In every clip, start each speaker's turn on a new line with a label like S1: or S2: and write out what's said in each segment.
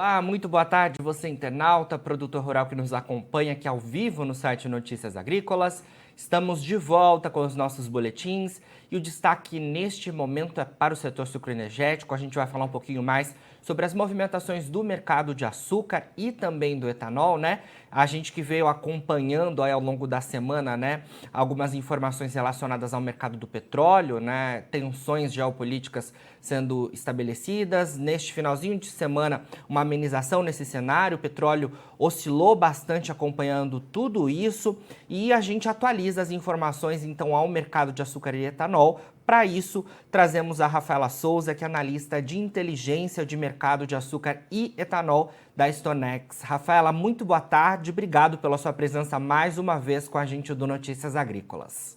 S1: Olá, muito boa tarde, você internauta, produtor rural que nos acompanha aqui ao vivo no site Notícias Agrícolas. Estamos de volta com os nossos boletins e o destaque neste momento é para o setor sucroenergético. A gente vai falar um pouquinho mais sobre as movimentações do mercado de açúcar e também do etanol, né? A gente que veio acompanhando aí ao longo da semana, né, algumas informações relacionadas ao mercado do petróleo, né, tensões geopolíticas sendo estabelecidas. Neste finalzinho de semana, uma amenização nesse cenário, o petróleo oscilou bastante acompanhando tudo isso e a gente atualiza as informações então ao mercado de açúcar e etanol. Para isso, trazemos a Rafaela Souza, que é analista de inteligência de mercado de açúcar e etanol da Stonex. Rafaela, muito boa tarde, obrigado pela sua presença mais uma vez com a gente do Notícias Agrícolas.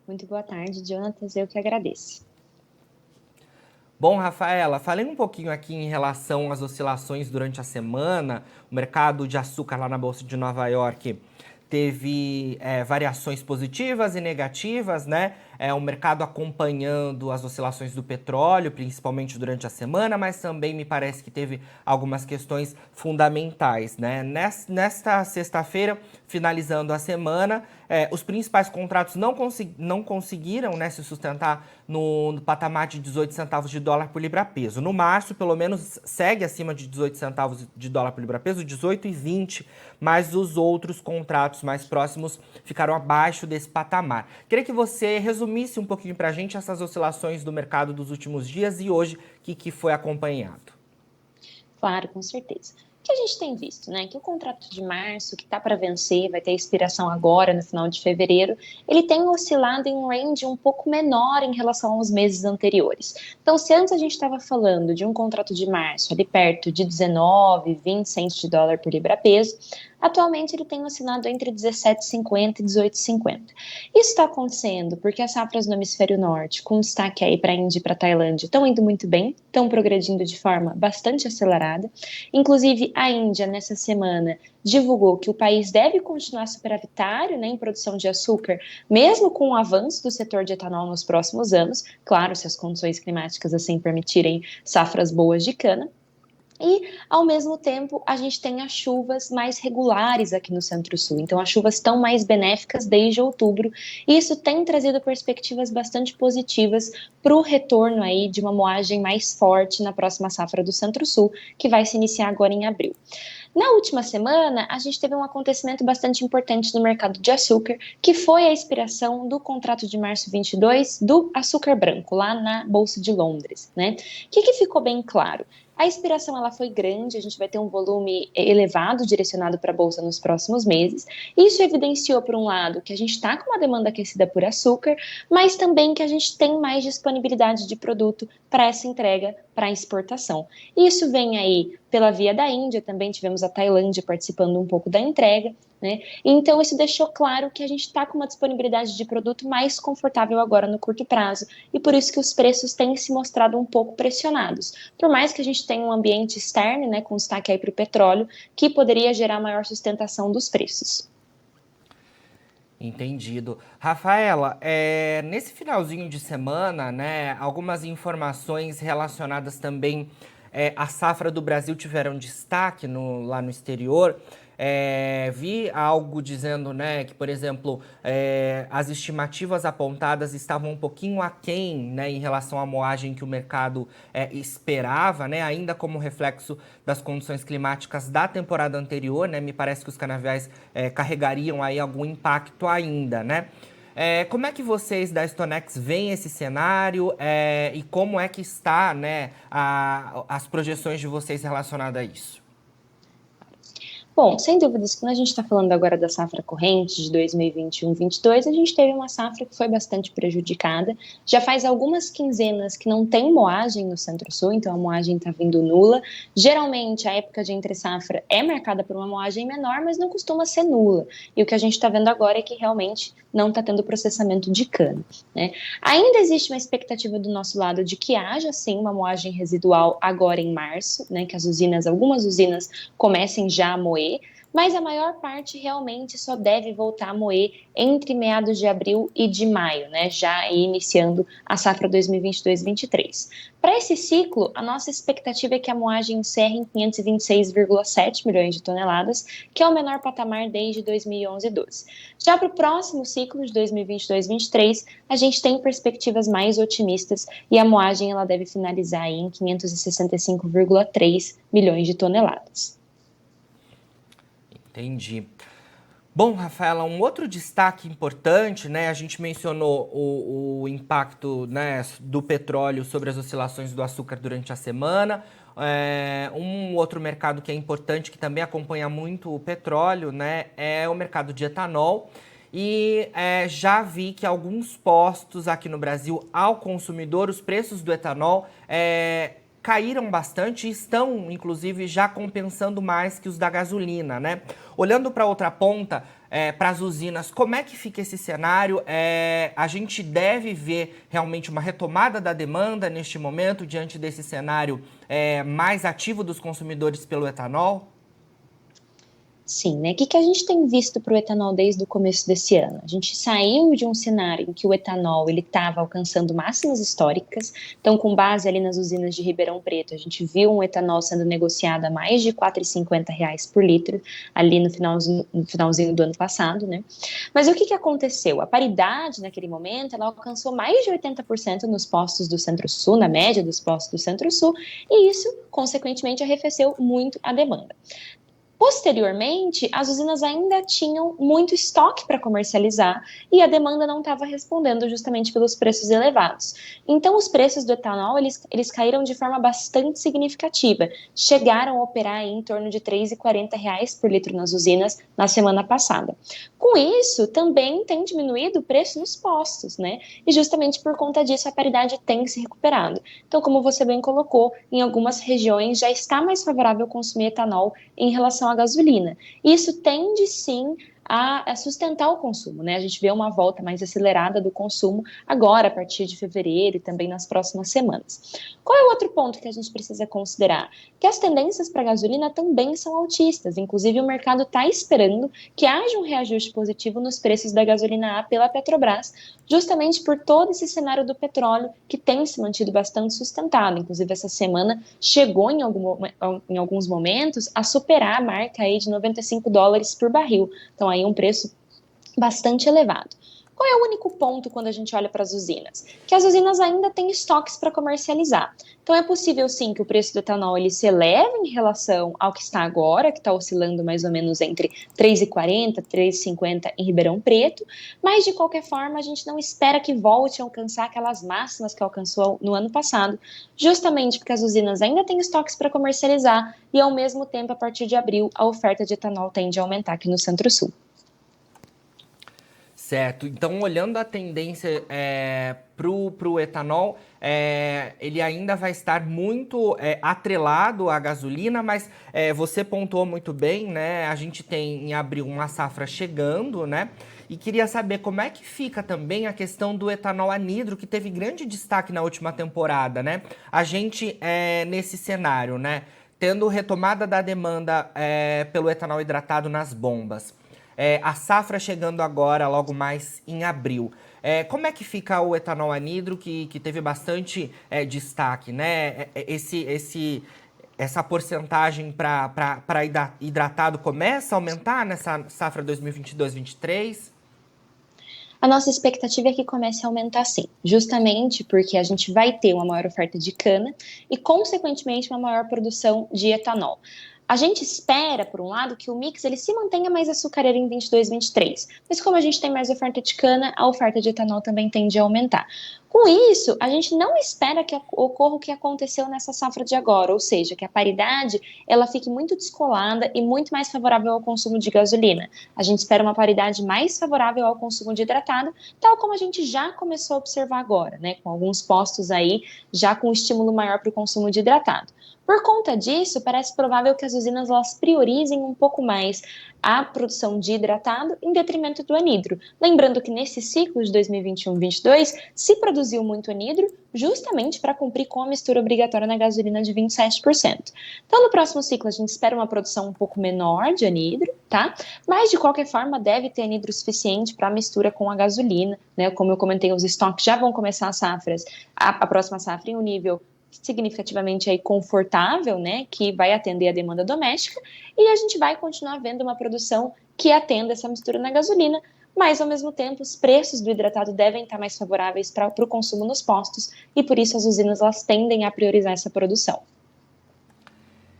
S2: Muito boa tarde, Jonatas, eu que agradeço.
S1: Bom, Rafaela, falei um pouquinho aqui em relação às oscilações durante a semana. O mercado de açúcar lá na Bolsa de Nova York teve variações positivas e negativas, né? O mercado acompanhando as oscilações do petróleo, principalmente durante a semana, mas também me parece que teve algumas questões fundamentais, né? Nesta sexta-feira, finalizando a semana, os principais contratos não conseguiram, né, se sustentar no patamar de 18 centavos de dólar por libra-peso. No março, pelo menos, segue acima de 18 centavos de dólar por libra-peso, 18,20, mas os outros contratos mais próximos ficaram abaixo desse patamar. Queria que você resumisse um pouquinho para a gente essas oscilações do mercado dos últimos dias e hoje que foi acompanhado.
S2: Claro, com certeza. O que a gente tem visto, né? Que o contrato de março, que está para vencer, vai ter expiração agora, no final de fevereiro, ele tem oscilado em um range um pouco menor em relação aos meses anteriores. Então, se antes a gente estava falando de um contrato de março ali perto de 19, 20 centos de dólar por libra-peso, atualmente ele tem oscilado entre 17,50 e 18,50. Isso está acontecendo porque as safras no hemisfério norte, com destaque aí para a Índia e para a Tailândia, estão indo muito bem, estão progredindo de forma bastante acelerada. Inclusive, a Índia, nessa semana, divulgou que o país deve continuar superavitário, né, em produção de açúcar, mesmo com o avanço do setor de etanol nos próximos anos, claro, se as condições climáticas assim permitirem safras boas de cana. E, ao mesmo tempo, a gente tem as chuvas mais regulares aqui no Centro-Sul. Então, as chuvas estão mais benéficas desde outubro. E isso tem trazido perspectivas bastante positivas para o retorno aí de uma moagem mais forte na próxima safra do Centro-Sul, que vai se iniciar agora em abril. Na última semana, a gente teve um acontecimento bastante importante no mercado de açúcar, que foi a expiração do contrato de março 22 do açúcar branco, lá na Bolsa de Londres, né? O que ficou bem claro? A expiração ela foi grande, a gente vai ter um volume elevado direcionado para a Bolsa nos próximos meses. Isso evidenciou, por um lado, que a gente está com uma demanda aquecida por açúcar, mas também que a gente tem mais disponibilidade de produto para essa entrega, para exportação. Isso vem aí pela via da Índia, também tivemos a Tailândia participando um pouco da entrega, né? Então, isso deixou claro que a gente está com uma disponibilidade de produto mais confortável agora no curto prazo, e por isso que os preços têm se mostrado um pouco pressionados. Por mais que a gente tenha um ambiente externo, né, com destaque aí para o petróleo, que poderia gerar maior sustentação dos preços.
S1: Entendido. Rafaela, nesse finalzinho de semana, né, algumas informações relacionadas também à safra do Brasil tiveram destaque lá no exterior. Vi algo dizendo, né, que, por exemplo, as estimativas apontadas estavam um pouquinho aquém, né, em relação à moagem que o mercado esperava, né, ainda como reflexo das condições climáticas da temporada anterior, né, me parece que os canaviais carregariam aí algum impacto ainda, né? Como é que vocês da Stonex veem esse cenário e como é que está, né, as projeções de vocês relacionadas a isso?
S2: Bom, sem dúvidas, quando a gente está falando agora da safra corrente de 2021-22, a gente teve uma safra que foi bastante prejudicada. Já faz algumas quinzenas que não tem moagem no Centro-Sul, então a moagem está vindo nula. Geralmente, a época de entre-safra é marcada por uma moagem menor, mas não costuma ser nula. E o que a gente está vendo agora é que realmente não está tendo processamento de cana, né? Ainda existe uma expectativa do nosso lado de que haja, sim, uma moagem residual agora em março, né? Que algumas usinas comecem já a moer, mas a maior parte realmente só deve voltar a moer entre meados de abril e de maio, né, já iniciando a safra 2022-23. Para esse ciclo, a nossa expectativa é que a moagem encerre em 526,7 milhões de toneladas, que é o menor patamar desde 2011-12. Já para o próximo ciclo de 2022-23, a gente tem perspectivas mais otimistas e a moagem ela deve finalizar aí em 565,3 milhões de toneladas.
S1: Entendi. Bom, Rafaela, um outro destaque importante, né? A gente mencionou o impacto, né, do petróleo sobre as oscilações do açúcar durante a semana. Um outro mercado que é importante, que também acompanha muito o petróleo, né, é o mercado de etanol. E já vi que alguns postos aqui no Brasil, ao consumidor, os preços do etanol caíram bastante e estão, inclusive, já compensando mais que os da gasolina, né? Olhando para outra ponta, para as usinas, como é que fica esse cenário? A gente deve ver realmente uma retomada da demanda neste momento, diante desse cenário mais ativo dos consumidores pelo etanol?
S2: Sim, né? O que a gente tem visto para o etanol desde o começo desse ano? A gente saiu de um cenário em que o etanol ele estava alcançando máximas históricas. Então, com base ali nas usinas de Ribeirão Preto, a gente viu um etanol sendo negociado a mais de R$ 4,50 por litro ali no finalzinho do ano passado, né? Mas o que aconteceu? A paridade naquele momento ela alcançou mais de 80% nos postos do Centro-Sul, na média dos postos do Centro-Sul, e isso, consequentemente, arrefeceu muito a demanda. Posteriormente, as usinas ainda tinham muito estoque para comercializar e a demanda não estava respondendo justamente pelos preços elevados. Então, os preços do etanol eles caíram de forma bastante significativa, chegaram a operar em torno de R$ 3,40 por litro nas usinas na semana passada. Com isso, também tem diminuído o preço nos postos, né? E justamente por conta disso, a paridade tem se recuperado. Então, como você bem colocou, em algumas regiões já está mais favorável consumir etanol em relação à gasolina. Isso tende sim a sustentar o consumo, né? A gente vê uma volta mais acelerada do consumo agora, a partir de fevereiro e também nas próximas semanas. Qual é o outro ponto que a gente precisa considerar? Que as tendências para a gasolina também são altistas, inclusive o mercado está esperando que haja um reajuste positivo nos preços da gasolina A pela Petrobras, justamente por todo esse cenário do petróleo que tem se mantido bastante sustentado. Inclusive, essa semana chegou em alguns momentos a superar a marca aí de $95 por barril. Então, aí um preço bastante elevado. Qual é o único ponto quando a gente olha para as usinas? Que as usinas ainda têm estoques para comercializar. Então é possível sim que o preço do etanol ele se eleve em relação ao que está agora, que está oscilando mais ou menos entre R$ 3,40 e R$ 3,50 em Ribeirão Preto, mas de qualquer forma a gente não espera que volte a alcançar aquelas máximas que alcançou no ano passado, justamente porque as usinas ainda têm estoques para comercializar e ao mesmo tempo a partir de abril a oferta de etanol tende a aumentar aqui no Centro-Sul.
S1: Certo. Então, olhando a tendência para o etanol, ele ainda vai estar muito atrelado à gasolina, mas você pontuou muito bem, né? A gente tem em abril uma safra chegando, né? E queria saber como é que fica também a questão do etanol anidro, que teve grande destaque na última temporada, né? A gente, nesse cenário, né? Tendo retomada da demanda pelo etanol hidratado nas bombas. A safra chegando agora, logo mais em abril. Como é que fica o etanol anidro, que teve bastante destaque, né? Essa porcentagem para hidratado começa a aumentar nessa safra 2022-23?
S2: A nossa expectativa é que comece a aumentar sim, justamente porque a gente vai ter uma maior oferta de cana e, consequentemente, uma maior produção de etanol. A gente espera, por um lado, que o mix ele se mantenha mais açucareiro em 22, 23. Mas como a gente tem mais oferta de cana, a oferta de etanol também tende a aumentar. Com isso, a gente não espera que ocorra o que aconteceu nessa safra de agora, ou seja, que a paridade ela fique muito descolada e muito mais favorável ao consumo de gasolina. A gente espera uma paridade mais favorável ao consumo de hidratado, tal como a gente já começou a observar agora, né? Com alguns postos aí já com estímulo maior para o consumo de hidratado. Por conta disso, parece provável que as usinas elas priorizem um pouco mais a produção de hidratado em detrimento do anidro. Lembrando que nesse ciclo de 2021-22 se produziu muito anidro justamente para cumprir com a mistura obrigatória na gasolina de 27%. Então, no próximo ciclo, a gente espera uma produção um pouco menor de anidro, tá? Mas, de qualquer forma, deve ter anidro suficiente para mistura com a gasolina, né? Como eu comentei, os estoques já vão começar as safras, a próxima safra em um nível significativamente aí confortável, né, que vai atender a demanda doméstica, e a gente vai continuar vendo uma produção que atenda essa mistura na gasolina, mas ao mesmo tempo os preços do hidratado devem estar mais favoráveis para o consumo nos postos, e por isso as usinas elas tendem a priorizar essa produção.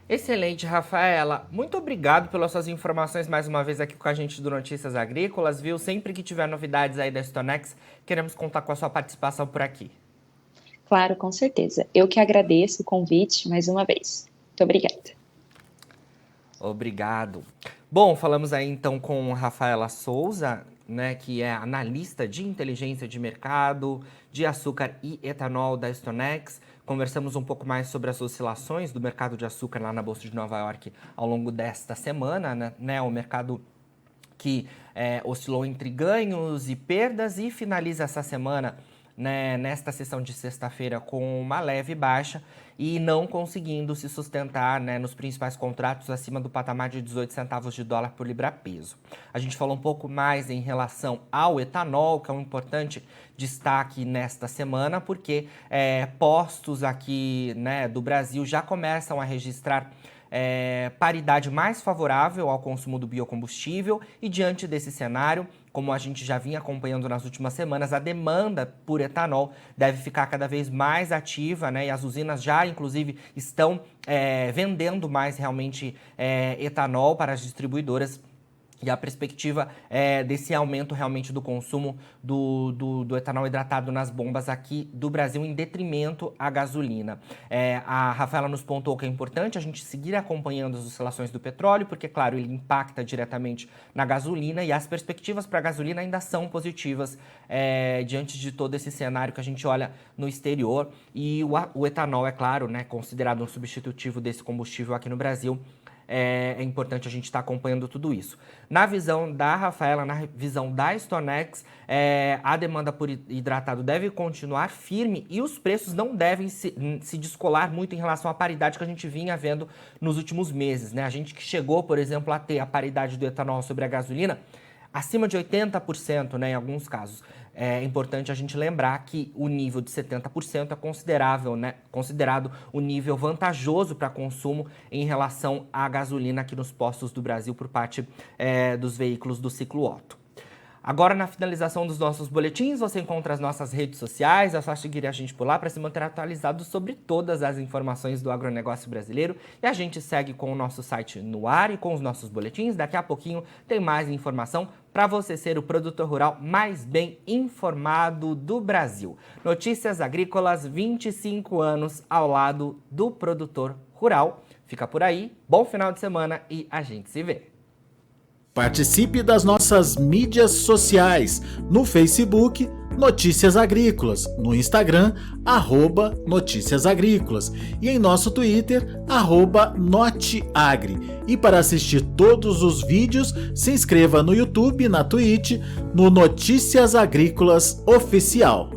S1: Excelente, Rafaela. Muito obrigado pelas suas informações mais uma vez aqui com a gente do Notícias Agrícolas, viu? Sempre que tiver novidades aí da Stonex, queremos contar com a sua participação por aqui.
S2: Claro, com certeza. Eu que agradeço o convite mais uma vez. Muito obrigada.
S1: Obrigado. Bom, falamos aí então com Rafaela Souza, né, que é analista de inteligência de mercado de açúcar e etanol da Stonex. Conversamos um pouco mais sobre as oscilações do mercado de açúcar lá na Bolsa de Nova York ao longo desta semana, né? O mercado que oscilou entre ganhos e perdas e finaliza essa semana, né, nesta sessão de sexta-feira com uma leve baixa e não conseguindo se sustentar, né, nos principais contratos acima do patamar de 18 centavos de dólar por libra-peso. A gente falou um pouco mais em relação ao etanol, que é um importante destaque nesta semana, porque postos aqui, né, do Brasil já começam a registrar paridade mais favorável ao consumo do biocombustível, e diante desse cenário, como a gente já vinha acompanhando nas últimas semanas, a demanda por etanol deve ficar cada vez mais ativa, né? E as usinas já, inclusive, estão vendendo mais realmente etanol para as distribuidoras. E a perspectiva desse aumento realmente do consumo do etanol hidratado nas bombas aqui do Brasil em detrimento à gasolina. A Rafaela nos pontuou que é importante a gente seguir acompanhando as oscilações do petróleo, porque, claro, ele impacta diretamente na gasolina e as perspectivas para a gasolina ainda são positivas diante de todo esse cenário que a gente olha no exterior. E o etanol, é claro, né, considerado um substitutivo desse combustível aqui no Brasil. É importante a gente estar acompanhando tudo isso. Na visão da Rafaela, na visão da Stonex, a demanda por hidratado deve continuar firme e os preços não devem se descolar muito em relação à paridade que a gente vinha vendo nos últimos meses, né? A gente que chegou, por exemplo, a ter a paridade do etanol sobre a gasolina acima de 80%, né, em alguns casos. É importante a gente lembrar que o nível de 70% é considerável, né, considerado o nível vantajoso para consumo em relação à gasolina aqui nos postos do Brasil por parte dos veículos do ciclo Otto. Agora, na finalização dos nossos boletins, você encontra as nossas redes sociais, é só seguir a gente por lá para se manter atualizado sobre todas as informações do agronegócio brasileiro. E a gente segue com o nosso site no ar e com os nossos boletins. Daqui a pouquinho tem mais informação para você ser o produtor rural mais bem informado do Brasil. Notícias Agrícolas, 25 anos ao lado do produtor rural. Fica por aí, bom final de semana e a gente se vê.
S3: Participe das nossas mídias sociais, no Facebook, Notícias Agrícolas, no Instagram, @Notícias Agrícolas e em nosso Twitter, @Noteagri. E para assistir todos os vídeos, se inscreva no YouTube, na Twitch, no Notícias Agrícolas Oficial.